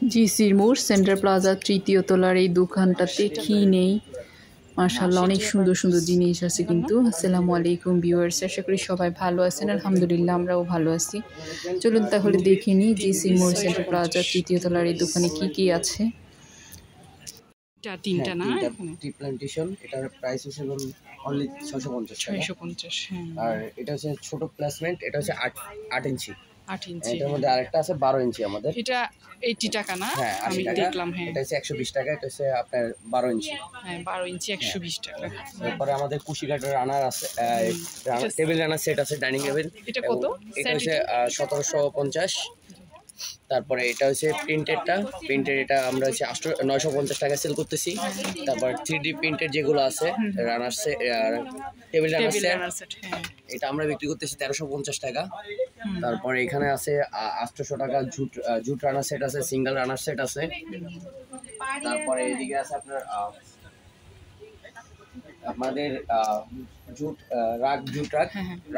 জিসির মোড় centre plaza তৃতীয় তলার এই দোকানটাতে কি নেই মাশাআল্লাহ অনেক সুন্দর সুন্দর জিনিস আছে কিন্তু। আসসালামু আলাইকুম ভিউয়ার্স, আশা করি সবাই ভালো আছেন। আলহামদুলিল্লাহ আমরাও ভালো আছি। চলুন তাহলে দেখে নিই জিসি মোড় সেন্টার প্লাজা তৃতীয় তলার এই দোকানে কি কি আছে। তিনটা না টি প্ল্যান্টেশন, এটার প্রাইস হচ্ছে অনলি 650 টাকা। 650। আর এটা হচ্ছে ছোট প্লেসমেন্ট, এটা হচ্ছে 8 ইঞ্চি। 8 ইঞ্চি। এটার মধ্যে আরেকটা আছে 12 ইঞ্চি আমাদের। এটা 80 টাকা না? হ্যাঁ, আমি দেখলাম। হ্যাঁ, এটা হচ্ছে 120 টাকা। এটা হচ্ছে আপনার 12 ইঞ্চি। হ্যাঁ, 12 ইঞ্চি 120 টাকা। তারপরে আমাদের কুশিকাটার রানার আছে, টেবিল রানার সেট আছে, ডাইনিং টেবিল। এটা কত? এটা হচ্ছে 1750। তারপরে এটা হচ্ছে প্রিন্টেড, এটা আমরা হচ্ছে 950 টাকা সেল করতেছি। তারপর 3D প্রিন্টেড যেগুলো আছে রানার সেট, টেবিল রানার সেট, এটা আমরা বিক্রি করতেছি 1350 টাকা। তারপরে এখানে আছে 800 টাকা জুট রানার সেট আছে, সিঙ্গেল রানার সেট আছে। তারপরে এদিকে আছে আপনার আমাদের জুট রাগ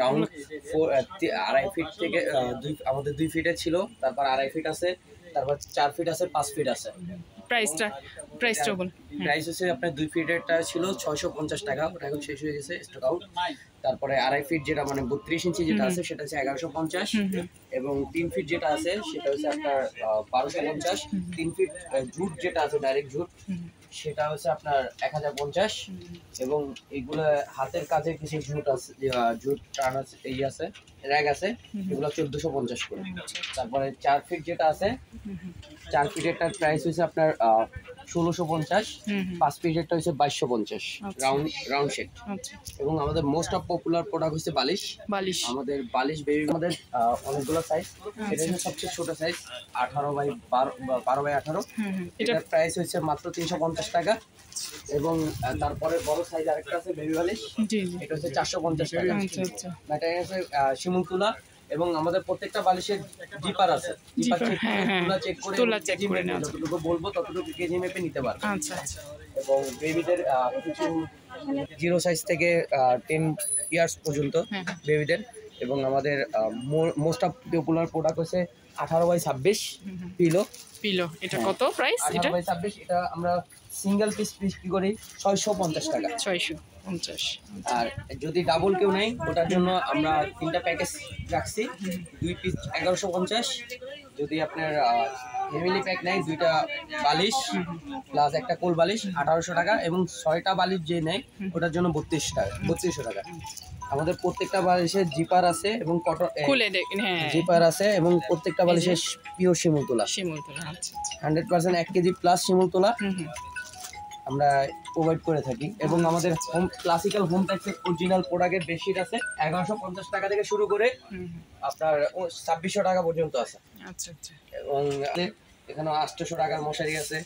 রাউন্ড 2.5 ফিট থেকে আমাদের 2 ফিটের ছিল, তারপর 2.5 ফিট আছে, তারপর 4 ফিট আছে, 5 ফিট আছে। প্রাইসটা বল। প্রাইস হচ্ছে আপনার 2 ফিটেরটা ছিল 650 টাকা, ওটা এখন শেষ হয়ে গেছে স্টক আউট। তারপরে 2.5 ফিট যেটা মানে 32 ইঞ্চি যেটা আছে সেটা হচ্ছে 1150, এবং 3 ফিট যেটা আছে সেটা হচ্ছে আপনার 1250। 3 ফিট জুট যেটা আছে ডাইরেক্ট জুট সেটা হচ্ছে আপনার 1050, এবং এইগুলো হাতের কাজে কিছু জুট আছে, জুট টান আছে, এই আছে র‍্যাগ আছে, এগুলো 1450 করে। তারপরে 4 ফিট যেটা আছে 4 ফিটেরটার প্রাইস হচ্ছে আপনার 1650। 5 ফিটেরটা হচ্ছে 2250 রাউন্ড শেড। এবং আমাদের মোস্ট অফ পপুলার প্রোডাক্ট হচ্ছে বালিশ। আমাদের বালিশ বেবি আমাদের অনেকগুলো সাইজ। এটা হচ্ছে সবচেয়ে ছোট সাইজ 12x18। এটার প্রাইস হচ্ছে মাত্র 350 টাকা। এবং তারপরে বড় সাইজ আরেকটা আছে বেবি বালিশ, এটা হচ্ছে 450 টাকা। এটা হচ্ছে শিমুল তুলা, এবং আমাদের প্রত্যেকটা বালিশের জিপার আছে, জিপার চেক করে যতটুকু বলবো ততটুকু কেজি মেপে নিতে পারবে। এবং বেবিদের কিছু 0 সাইজ থেকে 10 ইয়ার্স পর্যন্ত বেবিদের। এবং আমাদের মোস্ট অফ পপুলার প্রোডাক্ট হচ্ছে 18x26 পিলো। এটা কত প্রাইস? 18x26 এটা আমরা সিঙ্গেল পিস বিক্রি করি 650 টাকা। 650। আর যদি ডাবল কেউ নেই ওটার জন্য আমরা 3টা প্যাকেজ রাখছি, 2 পিস 1150। যদি আপনার ফ্যামিলি প্যাক নেয় 2টা বালিশ প্লাস একটা কোল বালিশ 1800 টাকা, এবং 6টা বালিশ যে নেয় ওটার জন্য 3200 টাকা। আমাদের প্রত্যেকটা বালিশের জিপার আছে এবং কটন খুলে দেখেন, হ্যাঁ জিপার আছে, এবং প্রত্যেকটা বালিশের পিওর শিমুল তোলা। 100% 1 কেজি প্লাস শিমুল তোলা আমরা প্রোভাইড করে থাকি। এবং আমাদের ক্লাসিক্যাল হোম ট্যাক্সের অরিজিনাল প্রোডাক্টের বেডশিট আছে 1150 টাকা থেকে শুরু করে আপনার 2600 টাকা পর্যন্ত আছে। এবং এখানে 800 টাকার মশারি আছে,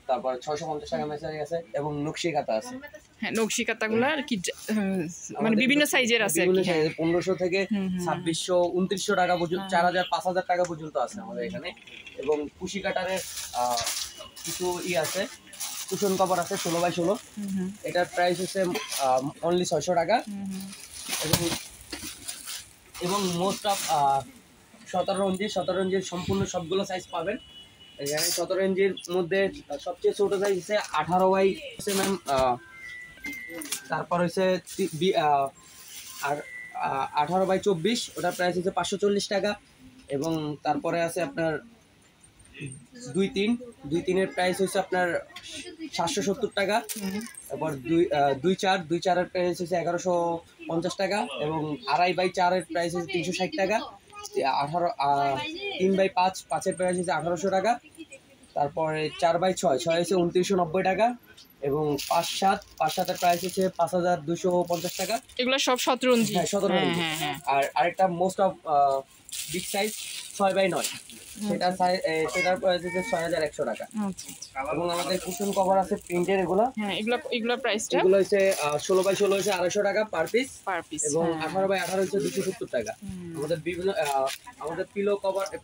তারপর 650 টাকা মশারি আছে, এবং নকশি কাঁথা আছে। হ্যাঁ, নকশি কাঁথাগুলো আর কি মানে বিভিন্ন সাইজের আছে, বিভিন্ন সাইজ 1500 থেকে 2600 2900 টাকা পর্যন্ত, 4000 5000 টাকা পর্যন্ত আছে আমাদের এখানে। এবং কুশি কাটারের কিছু আছে, কুশন কভার আছে 16x16। এটার প্রাইস হচ্ছে অনলি 600 টাকা। এবং মোস্ট অফ 17 ইঞ্চির সম্পূর্ণ সবগুলো সাইজ পাবেন এখানে। 17 ইঞ্চির মধ্যে সবচেয়ে ছোট সাইজ হচ্ছে 18y হচ্ছে ম্যাম। তারপর হচ্ছে আর 18x24, ওটার প্রাইস হচ্ছে 540 টাকা। এবং তারপরে আছে আপনার 2-3-এর প্রাইস হচ্ছে আপনার 770 টাকা। তারপর 2-4-এর প্রাইস হচ্ছে 1150 টাকা। এবং 2.5x4-এর প্রাইস হচ্ছে 360 টাকা। 3x5-5-এর প্রাইস হচ্ছে 1800 টাকা। তারপরে 4x6 হচ্ছে 2990 টাকা। এবং 5-7-এর প্রাইস হচ্ছে 5250 টাকা। এগুলো সব 17 ইঞ্চি। হ্যাঁ, 17 ইঞ্চি। আর আরেকটা most of big size 6x9, সেটার প্রাইস হচ্ছে 6100 টাকা। এবং আমাদের কুশন কভার আছে প্রিন্টের, এগুলো প্রাইসটা এগুলো হচ্ছে 16x16 হচ্ছে 250 টাকা পার পিস। এবং 18x18 হচ্ছে 270 টাকা। আমাদের বিভিন্ন আমাদের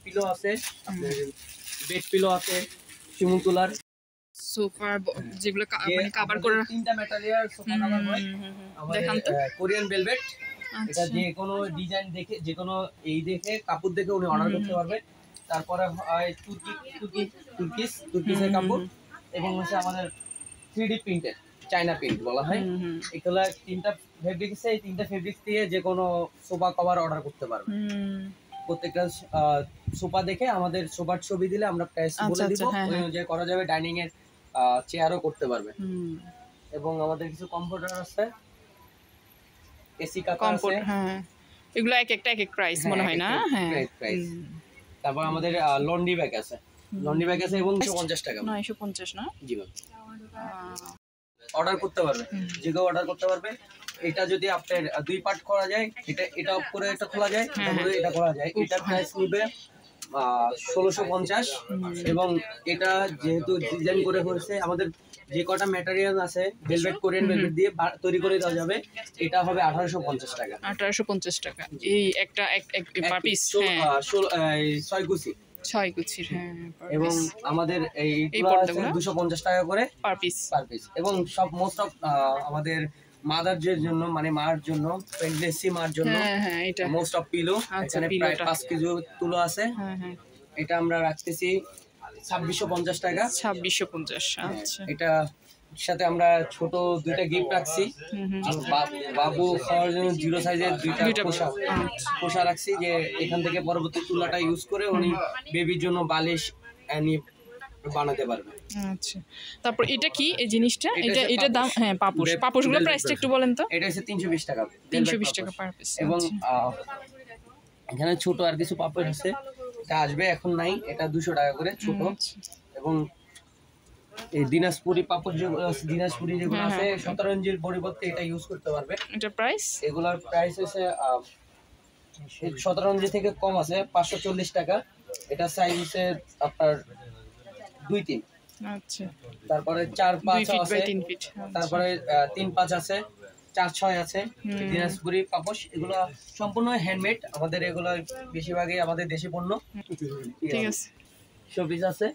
পিলো আছে, বেড পিলো আছে, শিমুল তোলার সোফা, যেগুলো মানে কভার করে 3টা ম্যাটেরিয়াল সোফা কভার হয়। আমাদের কোরিয়ান ভেলভেট, এটা যে কোনো ডিজাইন দেখে, যে কোনো দেখে কাপড় দেখে উনি অর্ডার করতে পারবে। তারপরে হয় তুর্কিসের কাপড়, এবং হচ্ছে আমাদের 3D প্রিন্টেড চায়না প্রিন্ট বলা হয়। এগুলা 3টা ফেব্রিক্স, এই 3টা ফেব্রিক্স দিয়ে যে কোনো সোফা কভার অর্ডার করতে পারবে। প্রত্যেকটা সোফা দেখে আমাদের সোফার ছবি দিলে আমরা প্রাইস বলে দিব, ওই অনুযায়ী করা যাবে। ডাইনিং এর চেয়ারও করতে পারবে। এবং আমাদের কিছু কমফোর্টার আছে, এসি কাটা আছে। এগুলো এক একটা এক এক প্রাইস মনে হয় না? হ্যাঁ, প্রাইস। তারপর আমাদের লন্ড্রি ব্যাগ আছে, এবং 950 টাকা। 950 না? জি ম্যাম। অর্ডার করতে পারবে, যে কেউ অর্ডার করতে পারবে। এটা যদি আপনার 2 পার্ট করা যায়, এটা উপরে এটা খোলা যায়, এটা করা যায়। এটা প্রাইস নিবে 1650। এবং এটা যেহেতু ডিজাইন করে হয়েছে, আমাদের যে কটা ম্যাটেরিয়াল আছে ভেলভেট, কোরিয়ান ভেলভেট দিয়ে তৈরি করে দেওয়া যাবে, এটা হবে 1850 টাকা। 1850 টাকা এই একটা এক পার পিস। 6 কুচি, 6 কুচির। হ্যাঁ, এবং আমাদের এই পর্দাগুলো 250 টাকা করে পার পিস। এবং সব মোস্ট অফ আমাদের মাদারদের জন্য, মানে মার জন্য, প্রেগন্যান্সি মার জন্য এটা মোস্ট অফ পিলো। এখানে প্রায় 5 কেজি তুলো আছে। এটা আমরা রাখতেছি 2650 টাকা। 2650। আচ্ছা, এটা সাথে আমরা ছোট 2টা গিফট রাখছি। বাবু খাওয়ার জন্য 0 সাইজের 2টা পোশাক রাখছি, যে এখান থেকে পরবর্তী তুলাটা ইউজ করে উনি বেবির জন্য বালিশ বানাতে পারবে। আচ্ছা, তারপর এটা কি এই জিনিসটা? এটা দাম? হ্যাঁ, পাপোশগুলোর প্রাইসটা একটু বলেন তো। এটা হচ্ছে 320 টাকা। 320 টাকা পার পিস। এবং এখানে ছোট আর কিছু পাপোশ আছে, এটা আসবে, এখন নাই। এটা 200 টাকা করে ছোট। এবং এই দিনাজপুরি পাপড় যেগুলো আছে, দিনাজপুরি যেগুলো আছে 17 ইঞ্চির পরিবর্তে এটা ইউজ করতে পারবে। এটা প্রাইস, এগুলোর প্রাইস হচ্ছে 17 ইঞ্চি থেকে কম আছে 540 টাকা। এটা সাইজ হচ্ছে আপনার 2-3। আচ্ছা, তারপরে 4-5 আছে, তারপরে 3-5 আছে, 4-6 আছে। দিনাজপুরি পাপোশ এগুলো সম্পূর্ণ হ্যান্ডমেড আমাদের, এগুলো বেশিরভাগই আমাদের দেশি পণ্য। ঠিক আছে, শোপিস আছে।